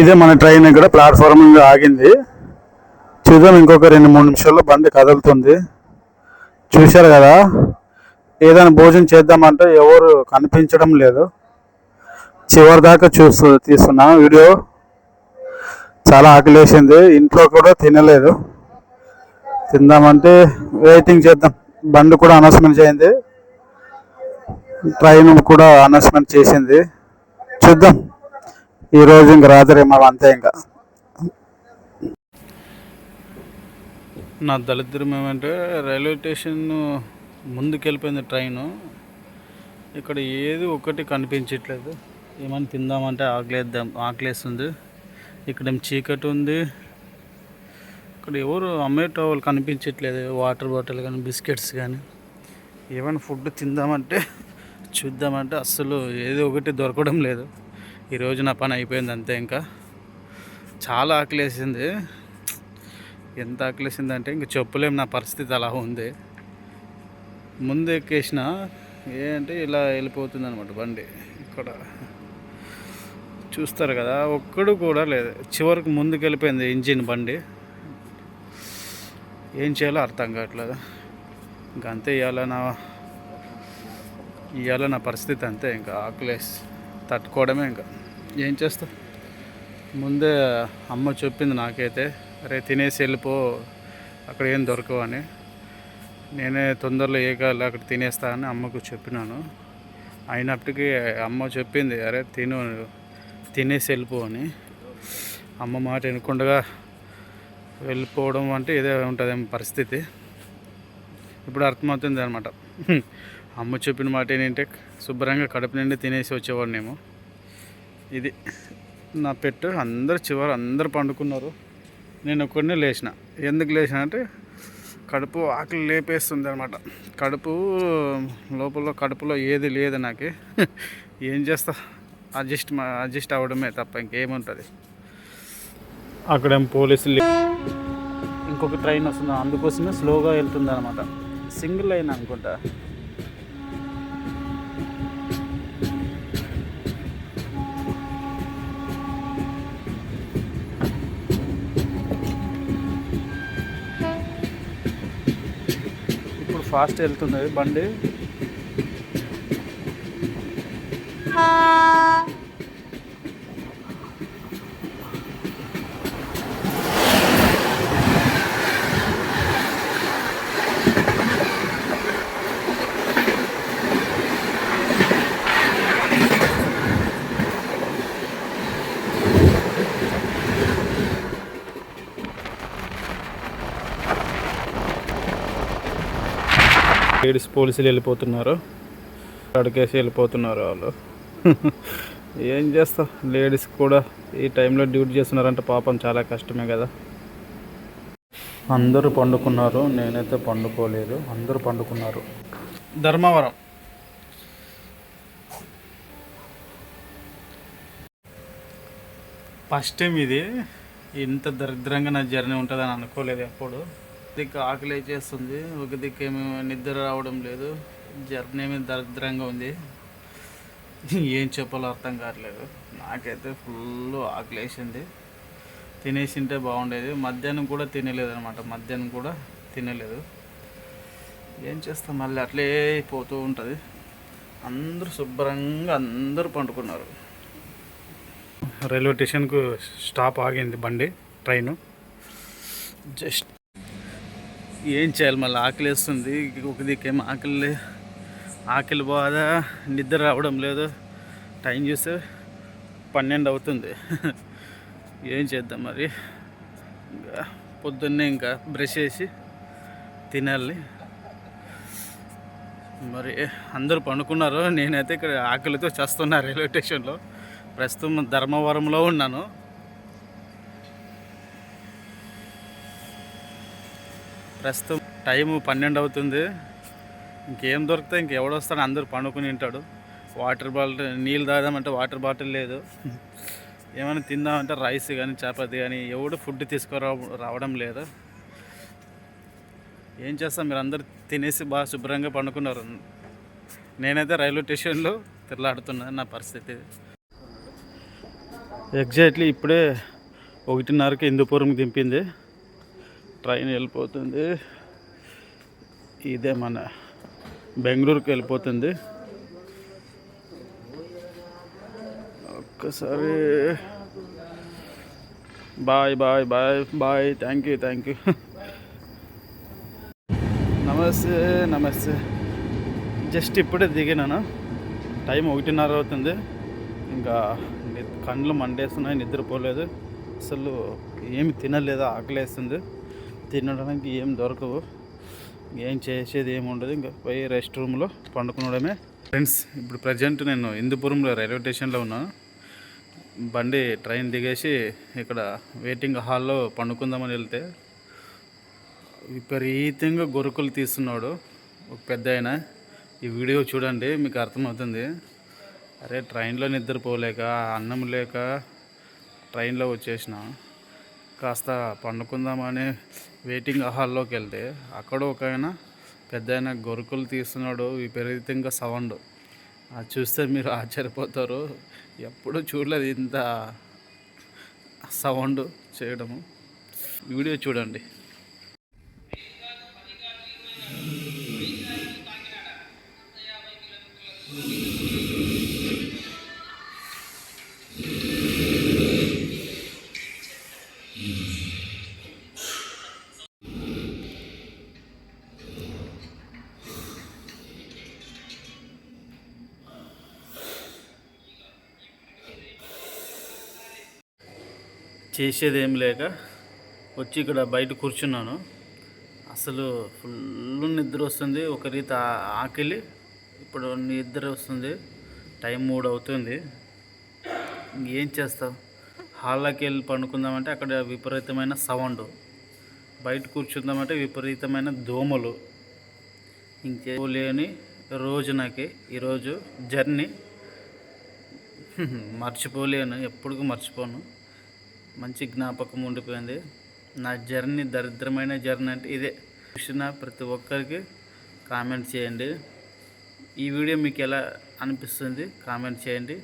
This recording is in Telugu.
ఇదే మన ట్రైన్ ఇక్కడ ప్లాట్ఫామ్ ఆగింది. చూద్దాం, ఇంకొక 2-3 నిమిషాల్లో బండి కదులుతుంది. చూశారు కదా, ఏదైనా భోజనం చేద్దామంటే ఎవరు కనిపించడం లేదు. చివరి దాకా తీస్తున్నా వీడియో. చాలా ఆకలేసింది, ఇంట్లో కూడా తినలేదు. తిందామంటే వెయిటింగ్ చేద్దాం. బండి కూడా అనౌన్స్మెంట్ చేయింది, ట్రైన్ కూడా అనౌన్స్మెంట్ చేసింది. చూద్దాం, ఈరోజు ఇంక రాత్రి మనం అంతే. ఇంకా నా దళిద్రం ఏమంటే రైల్వే స్టేషన్ ముందుకెళ్ళిపోయింది ట్రైను. ఇక్కడ ఏది ఒకటి కనిపించట్లేదు. ఏమని తిందామంటే ఆకలేస్తుంది. ఇక్కడేం చీకటి ఉంది. ఇక్కడ ఎవరు అమ్మేటోళ్ళు కనిపించట్లేదు. వాటర్ బాటిల్ కానీ బిస్కెట్స్ కానీ ఏమైనా ఫుడ్ తిందామంటే చూద్దామంటే అస్సలు ఏదో ఒకటి దొరకడం లేదు. ఈరోజు నా పని అయిపోయింది అంతే. ఇంకా చాలా ఆకలేసింది. ఎంత ఆకలేసింది అంటే ఇంక చెప్పలేము. నా పరిస్థితి అలా ఉంది. ముందు ఎక్కేసిన ఏంటంటే ఇలా వెళ్ళిపోతుంది అనమాట బండి. ఇక్కడ చూస్తారు కదా, ఒక్కడు కూడా లేదు. చివరికి ముందుకు వెళ్ళిపోయింది ఇంజిన్ బండి. ఏం చేయాలో అర్థం కావట్లేదు. ఇంక అంతే. ఇవాళ నా పరిస్థితి అంతే. ఇంకా ఆకలేసి తట్టుకోవడమే. ఇంకా ఏం చేస్తా. ముందే అమ్మ చెప్పింది నాకైతే, అరే తినేసి వెళ్ళిపో, అక్కడ ఏం దొరకవు అని. నేనే తొందరలో ఏకాలి అక్కడ తినేస్తా అని అమ్మకు చెప్పినాను. అయినప్పటికీ అమ్మ చెప్పింది, అరే తినేసి వెళ్ళిపో అని. అమ్మ మాట వినకుండా వెళ్ళిపోవడం అంటే ఇదే ఉంటుంది పరిస్థితి. ఇప్పుడు అర్థమవుతుంది అనమాట. అమ్మ చెప్పిన మాట ఏంటంటే శుభ్రంగా కడుపు నిండి తినేసి వచ్చేవాడినేమో. ఇది నా పెట్టు. అందరు పండుకున్నారు, నేను ఒక్కడినే లేచిన. ఎందుకు లేచిన అంటే కడుపు ఆకలి లేపేస్తుంది అనమాట. కడుపులో ఏది లేదు నాకు. ఏం చేస్తా, అడ్జస్ట్ అవ్వడమే తప్ప ఇంకేముంటుంది. అక్కడేం పోలీసులు. ఇంకొక ట్రైన్ వస్తుంది, అందుకోసమే స్లోగా వెళ్తుంది అనమాట. సింగిల్ లైన్ అనుకుంటా. ఇప్పుడు ఫాస్ట్ వెళ్తుంది బండి. లేడీస్ పోలీసులు వెళ్ళిపోతున్నారు, అడిగేసి వెళ్ళిపోతున్నారు వాళ్ళు. ఏం చేస్తా, లేడీస్ కూడా ఈ టైంలో డ్యూటీ చేస్తున్నారంటే పాపం చాలా కష్టమే కదా. అందరూ పండుకున్నారు, నేనైతే పండుకోలేదు. అందరూ పండుకున్నారు. ధర్మవరం ఫస్ట్ టైం ఇది. ఇంత దరిద్రంగా నా జర్నీ ఉంటుందని అనుకోలేదు ఎప్పుడు. దిక్కు ఆకలి చేస్తుంది, ఒక దిక్కు ఏమో నిద్ర రావడం లేదు. జర్నీ ఏమి దరిద్రంగా ఉంది. ఏం చెప్పాలో అర్థం కావట్లేదు. నాకైతే ఫుల్ ఆకలి వేసింది. తినేసింటే బాగుండేది. మధ్యాహ్నం కూడా తినలేదు. ఏం చేస్తాం, మళ్ళీ అట్లే పోతూ ఉంటుంది. అందరూ పండుకున్నారు. రైల్వే స్టేషన్కు స్టాప్ ఆగింది బండి, ట్రైను. జస్ట్ ఏం చేయాలి, మళ్ళీ ఆకలి వేస్తుంది. ఒక దిక్కేమో ఆకలి బాధ, నిద్ర రావడం లేదు. టైం చూస్తే 12 అవుతుంది. ఏం చేద్దాం మరి. పొద్దున్నే ఇంకా బ్రష్ చేసి తినాలి. మరి అందరూ పండుకున్నారు, నేనైతే ఇక్కడ ఆకలితో చేస్తున్నా. రైల్వే స్టేషన్లో ప్రస్తుతం ధర్మవరంలో ఉన్నాను. ప్రస్తుతం టైము 12 అవుతుంది. ఇంకేం దొరికితే ఇంకెవడొస్తాడు, అందరూ పండుకుని ఉంటాడు. వాటర్ బాటిల్, నీళ్ళు తాగామంటే వాటర్ బాటిల్ లేదు. ఏమైనా తిందామంటే రైస్ కానీ చపాతి కానీ ఎవడు ఫుడ్ రావడం లేదు. ఏం చేస్తాం, మీరు అందరు తినేసి బాగా శుభ్రంగా పండుకున్నారు. నేనైతే రైల్వే స్టేషన్లో తిరలాడుతున్నా. నా పరిస్థితి ఎగ్జాక్ట్లీ ఇప్పుడే 1:30కి హిందూపురంకి దింపింది. ట్రైన్ వెళ్ళిపోతుంది. ఇదే మన బెంగళూరుకి వెళ్ళిపోతుంది. ఒక్కసారి bye bye bye bye. Thank you. నమస్తే నమస్తే. జస్ట్ ఇప్పుడే దిగినాను. టైం 1:30 అవుతుంది. ఇంకా కళ్ళు మండేస్తున్నాయి, నిద్రపోలేదు అసలు. ఏమి తినలేదు, ఆకలేస్తుంది. తినడానికి ఏం దొరకవు, ఏం చేసేది ఏమి ఉండదు. ఇంకా పోయి రెస్ట్ రూమ్లో పండుకునడమే. ఫ్రెండ్స్, ఇప్పుడు ప్రజెంట్ నేను హిందూపురంలో రైల్వే స్టేషన్లో ఉన్నాను. బండి ట్రైన్ దిగేసి ఇక్కడ వెయిటింగ్ హాల్లో పండుకుందామని వెళ్తే విపరీతంగా గొరుకులు తీస్తున్నాడు ఒక పెద్ద ఆయన. ఈ వీడియో చూడండి, మీకు అర్థమవుతుంది. అరే, ట్రైన్లో నిద్రపోలేక, అన్నం లేక ట్రైన్లో వచ్చేసిన. కాస్త పండుకుందామని వెయిటింగ్ హాల్లోకి వెళ్తే అక్కడ ఒక ఆయన పెద్ద ఆయన గొరుకులు తీస్తున్నాడు, విపరీతంగా సౌండ్. అది చూస్తే మీరు ఆశ్చర్యపోతారు. ఎప్పుడూ చూడలేదు ఇంత సౌండ్ చేయడము. వీడియో చూడండి. చేసేది ఏం లేక వచ్చి ఇక్కడ బయట కూర్చున్నాను. అసలు ఫుల్ నిద్ర వస్తుంది, ఒక రీతి ఆకలి. ఇప్పుడు నిద్ర వస్తుంది. టైం 3 అవుతుంది. ఏం చేస్తావు? హాల్లోకి వెళ్ళి పండుకుందామంటే అక్కడ విపరీతమైన సౌండ్, బయట కూర్చుందామంటే విపరీతమైన దోమలు. ఇంకేలేని రోజు నాకు ఈరోజు జర్నీ మర్చిపోలేను, ఎప్పటికీ మర్చిపోను. మంచి జ్ఞాపకం ఉండిపోయింది. నా జర్నీ దరిద్రమైన జర్నీ అంటే ఇదే. చూసిన ప్రతి ఒక్కరికి కామెంట్ చేయండి. ఈ వీడియో మీకు ఎలా అనిపిస్తుంది కామెంట్ చేయండి.